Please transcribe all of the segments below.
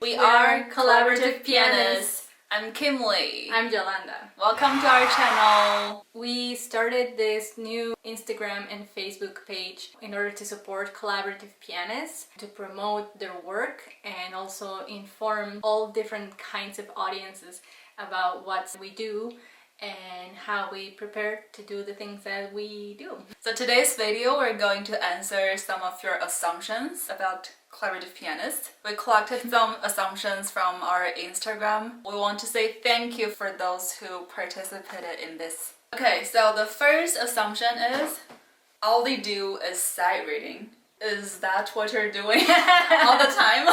We are Collaborative Pianists. I'm Kimberly. I'm Yolanda. Welcome to our channel. We started this new Instagram and Facebook page in order to support collaborative pianists, to promote their work and also inform all different kinds of audiences about what we do and how we prepare to do the things that we do. So today's video we're going to answer some of your assumptions about collaborative pianists. We collected some assumptions from our Instagram. We want to say thank you for those who participated in this. Okay, so the first assumption is all they do is sight reading. Is that what you're doing all the time?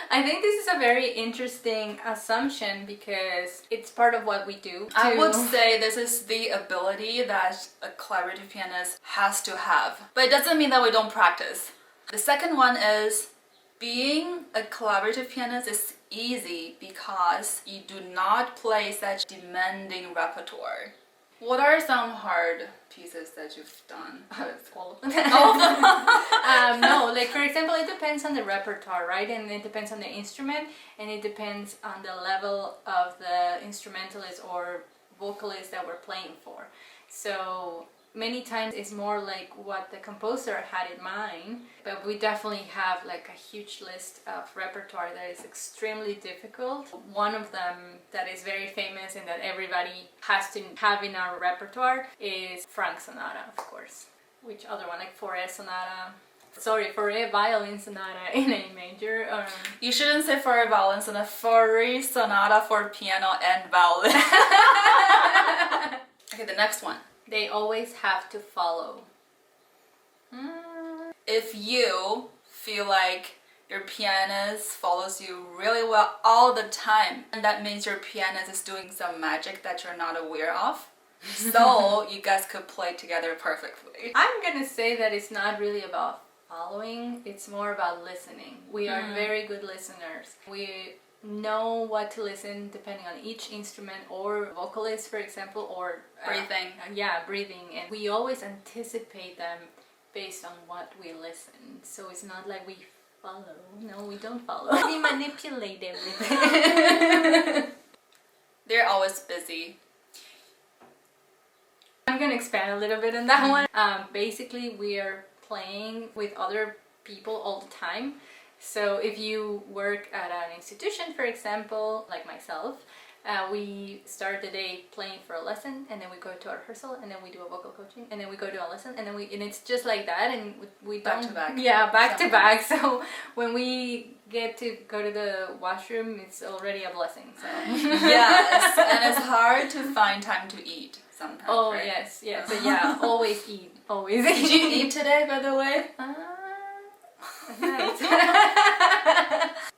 I think this is a very interesting assumption because it's part of what we do. I would say this is the ability that a collaborative pianist has to have. But it doesn't mean that we don't practice. The second one is being a collaborative pianist is easy because you do not play such demanding repertoire. What are some hard pieces that you've done? All of them. No, like for example, it depends on the repertoire, right? And it depends on the instrument, and it depends on the level of the instrumentalist or vocalist that we're playing for. So many times it's more like what the composer had in mind, but we definitely have like a huge list of repertoire that is extremely difficult. One of them that is very famous and that everybody has to have in our repertoire is Franck Sonata, of course. Which other one? Like Fauré Sonata. Sorry, Fauré Violin Sonata in A major. You shouldn't say Fauré Violin Sonata, Fauré Sonata for piano and violin. Okay, the next one. They always have to follow. If you feel like your pianist follows you really well all the time, and that means your pianist is doing some magic that you're not aware of, so you guys could play together perfectly. I'm gonna say that it's not really about following, it's more about listening. We are very good listeners. We know what to listen depending on each instrument or vocalist, for example, or breathing. Breathing, and we always anticipate them based on what we listen. So it's not like we follow. No, we don't follow. We manipulate everything. They're always busy. I'm gonna expand a little bit on that one. Basically, we are playing with other people all the time. So if you work at an institution, for example, like myself, we start the day playing for a lesson, and then we go to a rehearsal, and then we do a vocal coaching, and then we go to a lesson, and then and it's just like that, and we back don't, to back. Yeah, back to back. So when we get to go to the washroom, it's already a blessing. So yes, and it's hard to find time to eat sometimes. Oh, right? yes. So yeah, always eat, always. Did you eat today, by the way? Nice.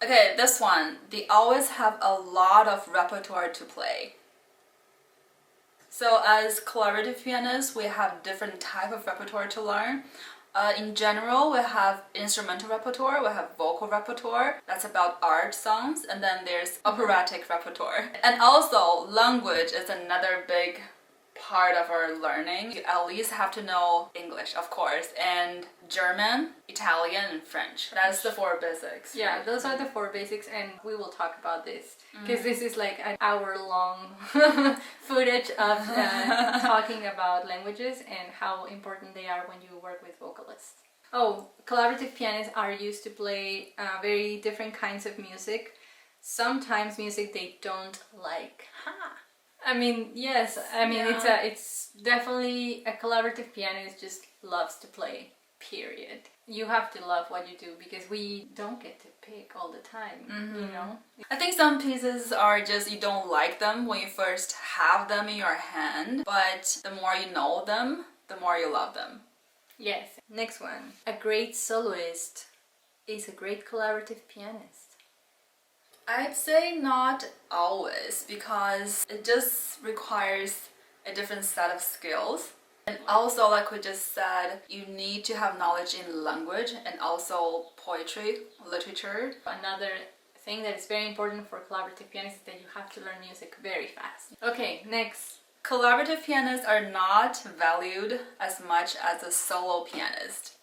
Okay, this one. They always have a lot of repertoire to play. So as collaborative pianists, we have different type of repertoire to learn. In general, we have instrumental repertoire, we have vocal repertoire, that's about art songs, and then there's operatic repertoire. And also, language is another big part of our learning. You at least have to know English, of course, and German, Italian, and French. That's the 4 basics. Yeah, right? Those are the 4 basics, and we will talk about this because this is like an hour-long footage of talking about languages and how important they are when you work with vocalists. Oh, collaborative pianists are used to play very different kinds of music. Sometimes music they don't like. I mean, yes. I mean, it's definitely a collaborative pianist just loves to play, period. You have to love what you do because we don't get to pick all the time, you know? I think some pieces are just you don't like them when you first have them in your hand, but the more you know them, the more you love them. Yes. Next one. A great soloist is a great collaborative pianist. I'd say not always, because it just requires a different set of skills. And also, like we just said, you need to have knowledge in language and also poetry, literature. Another thing that is very important for collaborative pianists is that you have to learn music very fast. Okay, next. Collaborative pianists are not valued as much as a solo pianist.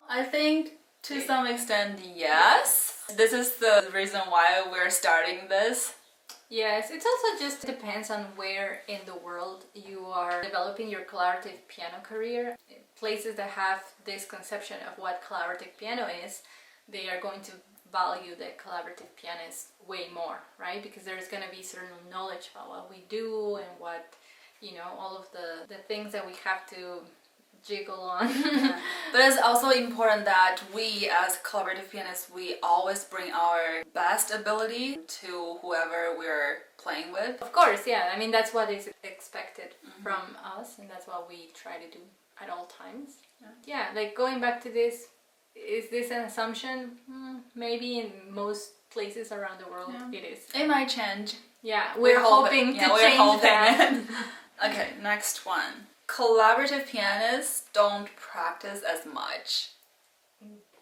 I think To some extent, yes. This is the reason why we're starting this. Yes, it also just depends on where in the world you are developing your collaborative piano career. Places that have this conception of what collaborative piano is, they are going to value the collaborative pianist way more, right? Because there's going to be certain knowledge about what we do and what, all of the things that we have to jiggle on. But it's also important that we as collaborative pianists, we always bring our best ability to whoever we're playing with. Of course, yeah. I mean, that's what is expected from us, and that's what we try to do at all times. Yeah, like going back to this, is this an assumption? Maybe in most places around the world it is. It might change. Yeah, we're hoping to change that. Okay, next one. Collaborative pianists don't practice as much.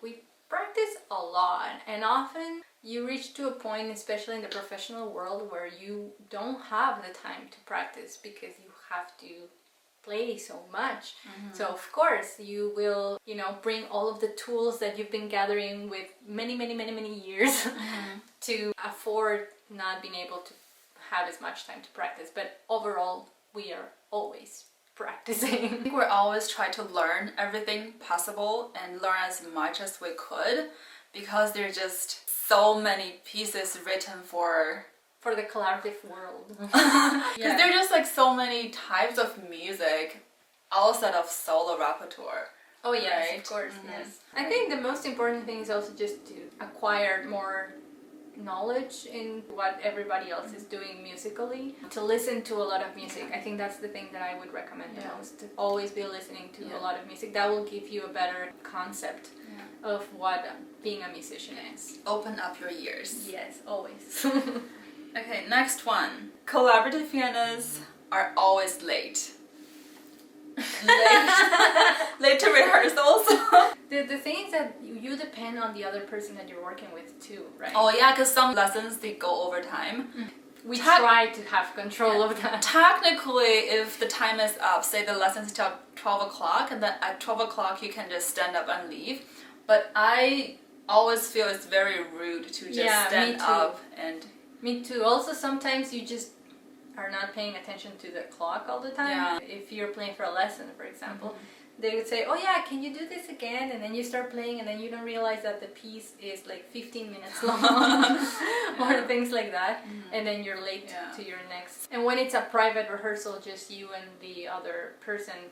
We practice a lot, and often you reach to a point, especially in the professional world, where you don't have the time to practice because you have to play so much. So of course you will, bring all of the tools that you've been gathering with many years to afford not being able to have as much time to practice. But overall, we are always practicing. I think we're always trying to learn everything possible and learn as much as we could, because there's just so many pieces written for the collaborative world. Because there are just like so many types of music outside of solo repertoire. Oh yes, right? Of course, yes. I think the most important thing is also just to acquire more knowledge in what everybody else is doing musically, to listen to a lot of music. I think that's the thing that I would recommend the most, to always be listening to a lot of music. That will give you a better concept of what being a musician is. Open up your ears. Yes, always. Okay, next one. Collaborative pianists are always late. Late to rehearsals. The thing is that you depend on the other person that you're working with too, right? Oh yeah, because some lessons, they go over time. We try to have control of that. Technically, if the time is up, say the lesson's till 12 o'clock, and then at 12 o'clock you can just stand up and leave. But I always feel it's very rude to just stand up and... Me too. Also, sometimes you just are not paying attention to the clock all the time. Yeah. If you're playing for a lesson, for example, they would say, oh yeah, can you do this again? And then you start playing, and then you don't realize that the piece is like 15 minutes long or things like that. And then you're late to your next. And when it's a private rehearsal, just you and the other person,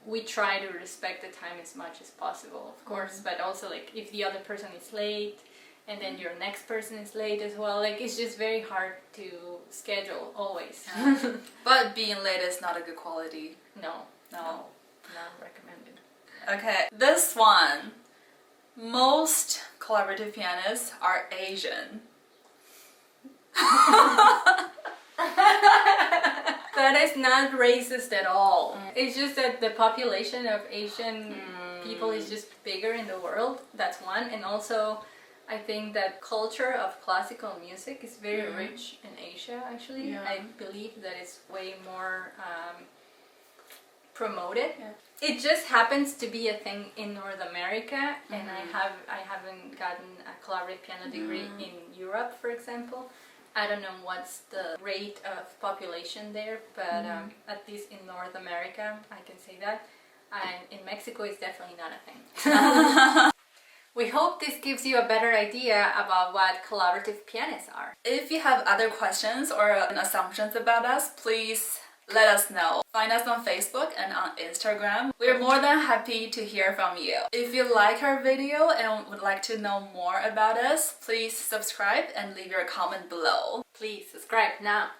we try to respect the time as much as possible, of course. But also, like, if the other person is late, and then your next person is late as well. Like, it's just very hard to schedule always. But being late is not a good quality. No, not recommended. Okay, this one. Most collaborative pianists are Asian. That is not racist at all. It's just that the population of Asian people is just bigger in the world. That's one. And also, I think that culture of classical music is very rich in Asia, actually. Yeah. I believe that it's way more promoted. It just happens to be a thing in North America, and I haven't gotten a collaborative piano degree in Europe, for example. I don't know what's the rate of population there, but at least in North America, I can say that. And in Mexico, it's definitely not a thing. We hope this gives you a better idea about what collaborative pianists are. If you have other questions or assumptions about us, please let us know. Find us on Facebook and on Instagram. We're more than happy to hear from you. If you like our video and would like to know more about us, please subscribe and leave your comment below. Please subscribe now.